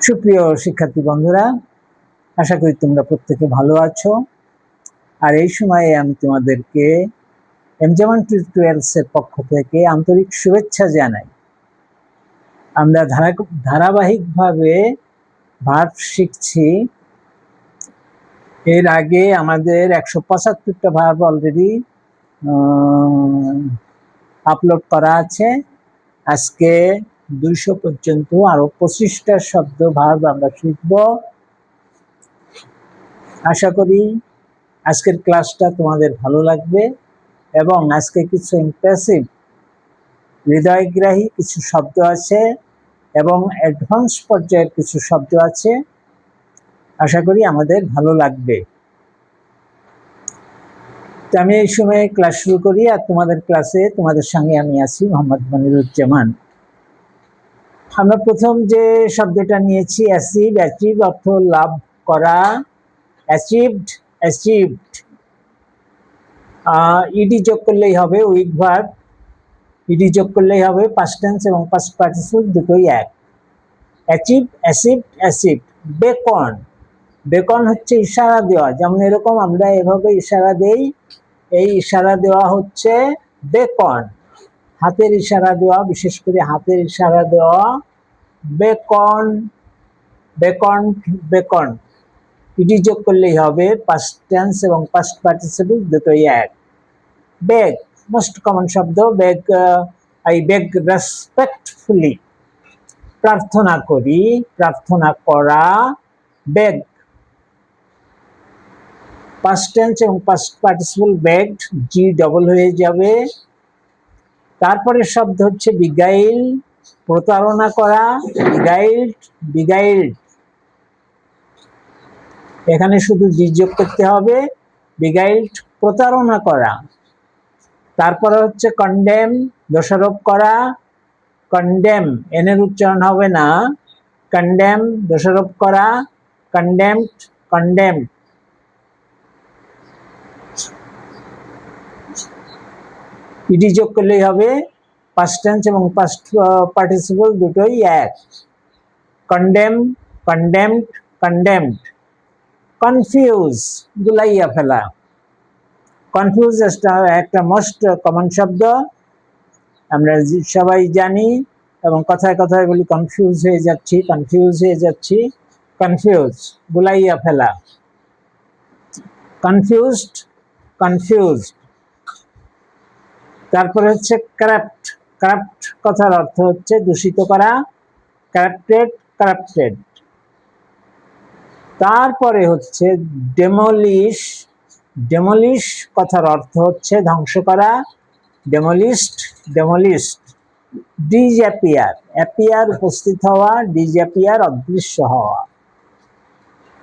সুপ্রিয় শিক্ষার্থী বন্ধুরা, আশা করি তোমরা প্রত্যেকে ভালো আছো। আর এই সময়ে আমি তোমাদেরকে এমজেমন টিউটোরিয়ালস এর পক্ষ থেকে আন্তরিক শুভেচ্ছা জানাই। আমরা ধারাবাহিকভাবে ভার্ব শিখছি। এর আগে আমাদের 175টা ভার্ব অলরেডি আপলোড করা আছে। আজকে 200 পর্যন্ত আরো 25টা শব্দ ভার্ব আমরা শিখব। আশা করি আজকের ক্লাসটা তোমাদের ভালো লাগবে এবং আজকে কিছু ইমপ্রেসিভ হৃদয়গ্রাহী কিছু শব্দ আছে এবং অ্যাডভান্স পর্যায়ের কিছু শব্দ আছে। আশা করি আমাদের ভালো লাগবে। তো আমি এই সময় ক্লাস শুরু করি। আর তোমাদের ক্লাসে তোমাদের সঙ্গে আমি আছি মোহাম্মদ মনিরুজ্জামান। আমরা প্রথম যে শব্দটা নিয়েছি অ্যাচিভ। অ্যাচিভ অর্থ লাভ করা। Achieved, achieved. ইডি যোগ করলেই হবে, উইক ভার্ব। ইডি যোগ করলেই হবে, পাস্ট টেন্স এবং পাস্ট পার্টিসিপল দুটোই এক। Achieve, achieved, achieved. Beacon, beacon হচ্ছে ইশারা দেওয়া। যেমন এরকম আমরা এভাবে ইশারা দেই, এই ইশারা দেওয়া হচ্ছে বেকন। হাতের ইশারা দেওয়া, বিশেষ করে হাতের ইশারা দেওয়া বেকন, বেকন, বেকন। ইডি যোগ করলেই হবে, পাস্ট টেন্স এবং পাস্ট পার্টিসিপল দুটোই এক। বেগ, মোস্ট কমন শব্দ। বেগ, আই বেগ রেসপেক্টফুলি। প্রার্থনা করি, প্রার্থনা করা। বেগ, পাস্ট টেন্স এবং past participle begged, G double হয়ে যাবে। তারপরে শব্দ হচ্ছে বিগাইল, প্রতারণা করা। বিগাইল্ড, বিগাইল্ড। এখানে শুধু জি যোগ করতে হবে। বিগাইল্ড, প্রতারণা করা। তারপরে হচ্ছে কন্ডেম, দোষারোপ করা। কন্ডেম, এনের উচ্চারণ হবে না। কন্ডেম, দোষারোপ করা। Condemned, condemned. ইডি যোগ করলেই হবে, পাস্ট টেন্স এবং পাস্ট পার্টিসিপল দুটোই এক। Condemn, condemned, condemned. কনফিউজ, গুলাইয়া ফেলা। কনফিউজ একটা মোস্ট কমন শব্দ, আমরা সবাই জানি এবং কথায় কথায় বলি কনফিউজ হয়ে যাচ্ছি, কনফিউজ হয়ে যাচ্ছি। কনফিউজ, গুলাইয়া ফেলা। Confused, confused. তারপরে হচ্ছে কারাপ্ট। কারাপ্ট কথার অর্থ হচ্ছে দূষিত করা। Corrupted, corrupted. তারপরে হচ্ছে ডেমোলিশ। ডেমোলিশ কথার অর্থ হচ্ছে ধ্বংস করা। ডেমোলিশড, ডেমোলিশড। ডিসঅ্যাপিয়ার, অ্যাপিয়ার উপস্থিত হওয়া, ডিসঅ্যাপিয়ার অদৃশ্য হওয়া।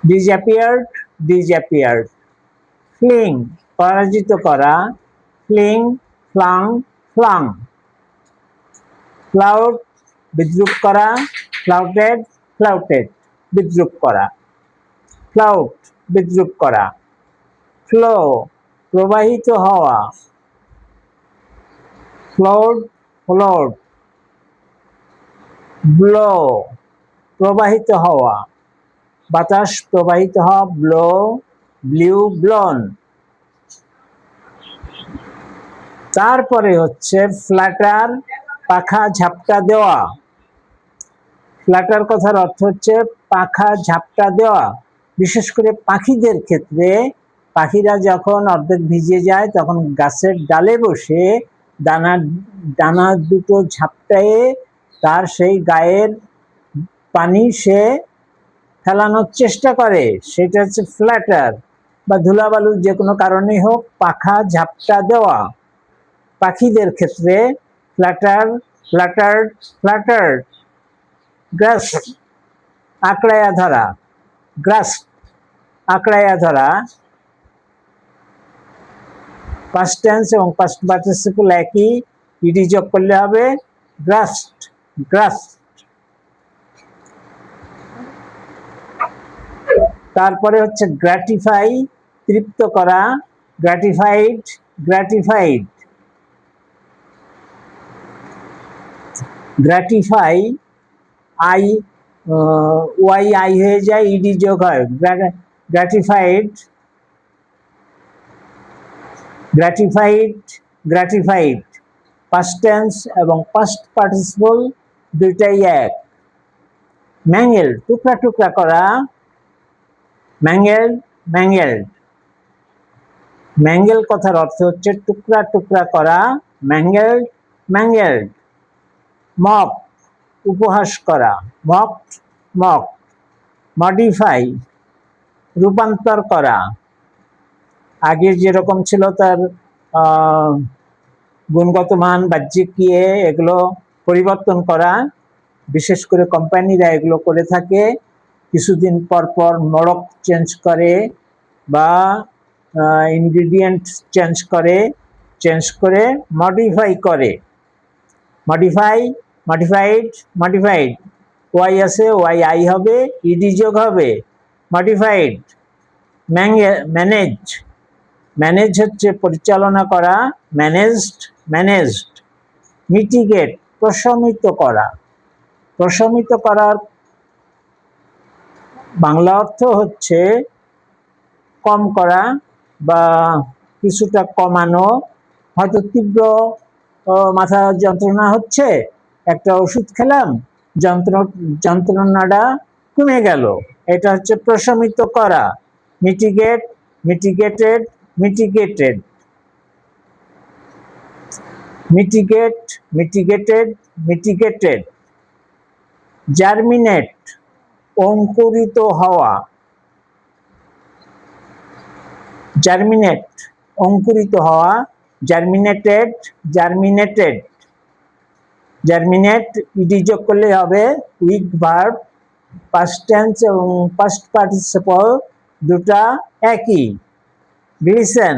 Disappeared, disappeared. ফ্লিং, পরাজিত করা। Fling, flung, flung. ফ্লাউট, বিদ্রুপ করা। ফ্লাউটেড, ফ্লাউটেড, বিদ্রুপ করা। ফ্লাউট, বিদ্রুপ করা। ফ্লো, প্রবাহিত হওয়া। Flood, flood. ব্লো, প্রবাহিত হওয়া। বাতাস প্রবাহিত হওয়া, ব্লো, ব্লিউ, ব্লোন। তারপরে হচ্ছে ফ্ল্যাটার, পাখা ঝাপটা দেওয়া। ফ্ল্যাটার কথার অর্থ হচ্ছে পাখা ঝাপটা দেওয়া। বিশেষ করে পাখিদের ক্ষেত্রে, পাখিরা যখন অর্ধেক ভিজে যায় তখন গাছের ডালে বসে ডানা ডানা দুটো ঝাপটায়ে তার সেই গায়ের পানি সে ফেলানোর চেষ্টা করে, সেটা হচ্ছে ফ্ল্যাটার। বা ধুলাবালু যে কোনো কারণেই হোক, পাখা ঝাপটা দেওয়া। পাখিদের ক্ষেত্রে ফ্ল্যাটার, ফ্ল্যাটার্ড, ফ্ল্যাটার্ড। গ্রাস্প, আঁকড়াইয়া ধরা। গ্রাস্প, আঁকড়াইয়া ধরা। পাস্ট টেন্স এবং পাস্ট পার্টিসিপল একই, ইডি যোগ করলে হবে গ্রাস্পড, গ্রাস্পড। তারপরে হচ্ছে গ্র্যাটিফাই, তৃপ্ত করা। গ্র্যাটিফাইড, গ্র্যাটিফাইড। গ্র্যাটিফাই, আই ওয়াই আই হয়ে যায়, ইডি যোগ হয়, গ্র্যাটিফাইড, গ্র্যাটিফাইড, গ্র্যাটিফাইড, পাস্ট টেন্স এবং পাস্ট পার্টিসিপল দুইটাই এক। ম্যাঙ্গেল, টুকরা টুকরা করা, ম্যাঙ্গেল, ম্যাঙ্গেলড। ম্যাঙ্গেল কথার অর্থ হচ্ছে টুকরা টুকরা করা, ম্যাঙ্গেলড, ম্যাঙ্গেলড। মক, উপহাস করা, মকড, মক। মডিফাই, রূপান্তর করা, আগে যেরকম ছিল তার গুণগত মান, বাহ্যিক ইয়ে, এগুলো পরিবর্তন করা। বিশেষ করে কোম্পানিরা এগুলো করে থাকে, কিছুদিন পর পর মোড়ক চেঞ্জ করে বা ইনগ্রিডিয়েন্ট চেঞ্জ করে মডিফাই করে। Modify, modified, modified. ওয়াই আছে, ওয়াই আই হবে, ইডি যোগ হবে, মডিফাইড। ম্যানেজ, ম্যানেজ হচ্ছে পরিচালনা করা, ম্যানেজড, ম্যানেজড। মিটিগেট, প্রশমিত করা। প্রশমিত করার বাংলা অর্থ হচ্ছে কম করা বা কিছুটা কমানো। হয়তো তীব্র মাথা যন্ত্রণা হচ্ছে, একটা ওষুধ খেলাম, যন্ত্রণাটা কমে গেল, এটা হচ্ছে প্রশমিত করা। মিটিগেট, মিটিগেটেড, মিটিগেটেড। মিটিগেট, মিটিগেটেড, মিটিগেটেড। জার্মিনেট, অঙ্কুরিত হওয়া। জার্মিনেট, অঙ্কুরিত হওয়া, জার্মিনেটেড, জার্মিনেটেড। জার্মিনেট, ইডি যোগ করলে হবে উইক ভার্ব, পাস্ট টেন্স এবং পাস্ট পার্টিসিপল দুটা একই। গ্লিসেন,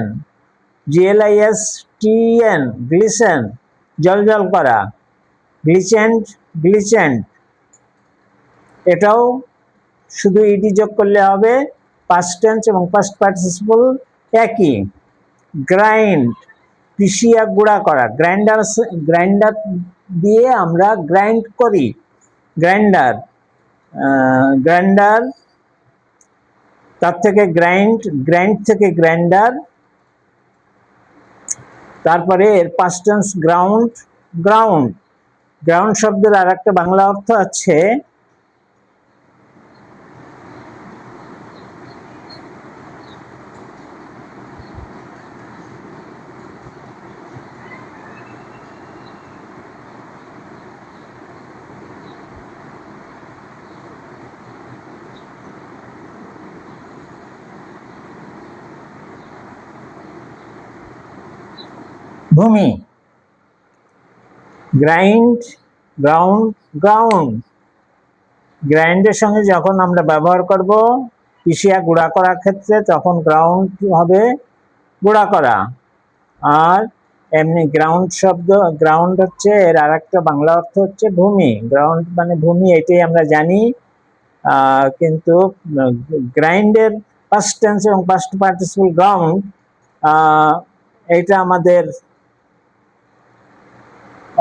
GLISTEN, গ্লিসেন, জলজল করা। গ্লিচেন্ড, গ্লিচেন্ড। এটাও শুধু ইডি যোগ করলে হবে, পাস্ট টেন্স এবং পাস্ট পার্টিসিপল একই। গ্রাইন্ড, পিষিয়া গুঁড়া করা। গ্রাইন্ডার দিয়ে আমরা গ্রাইন্ড করি, গ্রাইন্ডার, গ্রাইন্ডার, তার থেকে গ্রাইন্ড, গ্রাইন্ড থেকে গ্রাইন্ডার। তারপরে এর past tense ground, ground. Ground শব্দের আর একটা বাংলা অর্থ আছে ভূমি। Grind, ground, ground. গ্রাইন্ডের সঙ্গে যখন আমরা ব্যবহার করব পিষিয়া গুঁড়া করার ক্ষেত্রে, তখন গ্রাউন্ড হবে গুঁড়া করা। আর এমনি গ্রাউন্ড শব্দ, গ্রাউন্ড হচ্ছে এর আর একটা বাংলা অর্থ হচ্ছে ভূমি। গ্রাউন্ড মানে ভূমি, এটাই আমরা জানি। কিন্তু গ্রাইন্ডের পাস্ট টেন্স এবং পাস্ট পার্টিসিপল গ্রাউন্ড, এটা আমাদের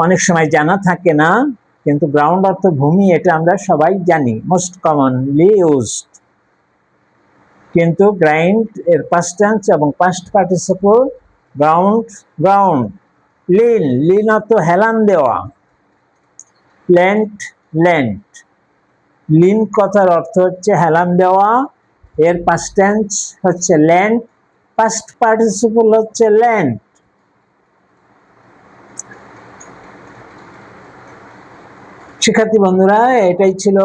অনেক সময় জানা থাকে না, কিন্তু গ্রাউন্ড অর্থ ভূমি, এটা আমরা সবাই জানি, মোস্ট কমনলি ইউজড। কিন্তু গ্রাইন্ড এর পাস্ট টেন্স এবং past participle ground, ground. Lean, lean অর্থ হেলান দেওয়া। Lent, lent. লিন কথার অর্থ হচ্ছে হেলান দেওয়া, এর পাস্ট টেন্স হচ্ছে লেন্ট, পাস্ট পার্টিসিপল হচ্ছে লেন্ট। শিক্ষার্থী বন্ধুরা, এটাই ছিল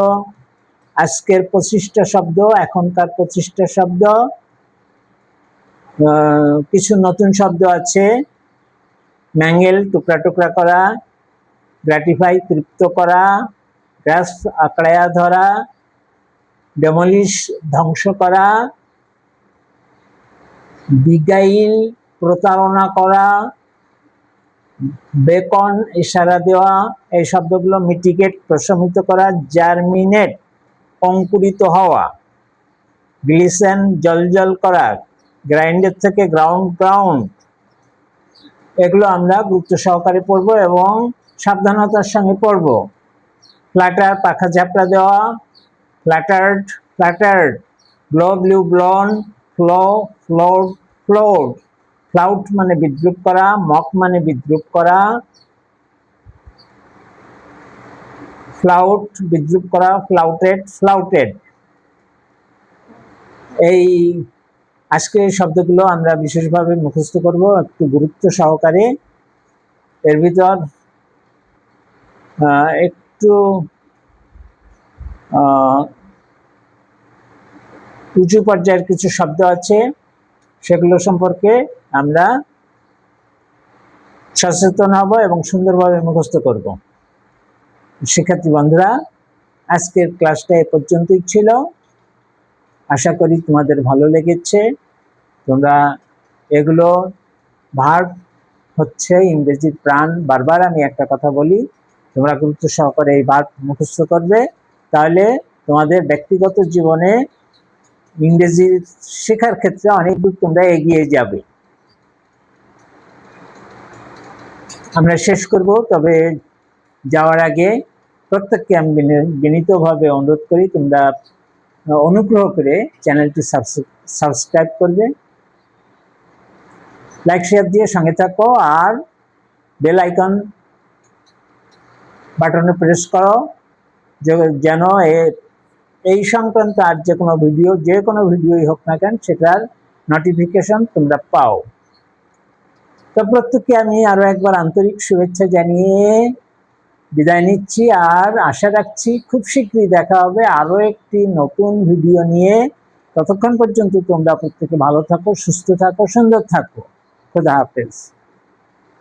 আজকের 25টা শব্দ, এখনকার 25টা শব্দ। কিছু নতুন শব্দ আছে। ম্যাঙ্গেল, টুকরা টুকরা করা। গ্র্যাটিফাই, তৃপ্ত করা। গ্রাস্প, আঁকড়ায়া ধরা। ডেমলিশ, ধ্বংস করা। বিগাইল, প্রতারণা করা। বেকন, ইশারা দেওয়া। এই শব্দগুলো মিটিগেট, প্রশমিত করা। জার্মিনেট, অঙ্কুরিত হওয়া। গ্লিসেন, জলজল করা। গ্রাইন্ডের থেকে গ্রাউন্ড, গ্রাউন্ড। এগুলো আমরা গুরুত্ব সহকারে পড়বো এবং সাবধানতার সঙ্গে পড়বো। ফ্ল্যাটার পাখা ঝাপড়া দেওয়া, fluttered fluttered, blow blew blown, flow flowed flowed, flout মানে বিদ্রুপ করা, মক মানে বিদ্রুপ করা, ফ্লাউট বিদ্রুপ করা, ফ্লাউটেড ফ্লাউটেড। এই আজকে এই শব্দগুলো আমরা বিশেষভাবে মুখস্থ করব একটু গুরুত্ব সহকারে। এর ভিতর একটু উঁচু পর্যায়ের কিছু শব্দ আছে, সেগুলো সম্পর্কে আমরা সচেতন হব এবং সুন্দরভাবে মুখস্থ করব। শিক্ষার্থী বন্ধুরা, আজকের ক্লাসটা এ পর্যন্তই ছিল। আশা করি তোমাদের ভালো লেগেছে। তোমরা এগুলো ভার্ব হচ্ছে ইংরেজির প্রাণ। বারবার আমি একটা কথা বলি, তোমরা গুরুত্ব সহকারে এই ভার্ব মুখস্থ করবে, তাহলে তোমাদের ব্যক্তিগত জীবনে ইংরেজি শেখার ক্ষেত্রে অনেক দূর তোমরা এগিয়ে যাবে। আমরা শেষ করব, তবে যাওয়ার আগে প্রত্যেককে আমি বিনীতভাবে অনুরোধ করি তোমরা অনুগ্রহ করে চ্যানেলটি সাবস্ক্রাইব করবে, লাইক শেয়ার দিয়ে সঙ্গে থাকো, আর বেল আইকন বাটনে প্রেস করো যেন এই সংক্রান্ত আর যে কোনো ভিডিওই হোক না কেন সেটার নোটিফিকেশন তোমরা পাও। তো প্রত্যেককে আমি আরো একবার আন্তরিক শুভেচ্ছা জানিয়ে বিদায় নিচ্ছি, আর আশা রাখছি খুব শীঘ্রই দেখা হবে আরো একটি নতুন ভিডিও নিয়ে। ততক্ষণ পর্যন্ত তোমরা প্রত্যেকে ভালো থাকো, সুস্থ থাকো, সুন্দর থাকো। খুদা হাফেজ।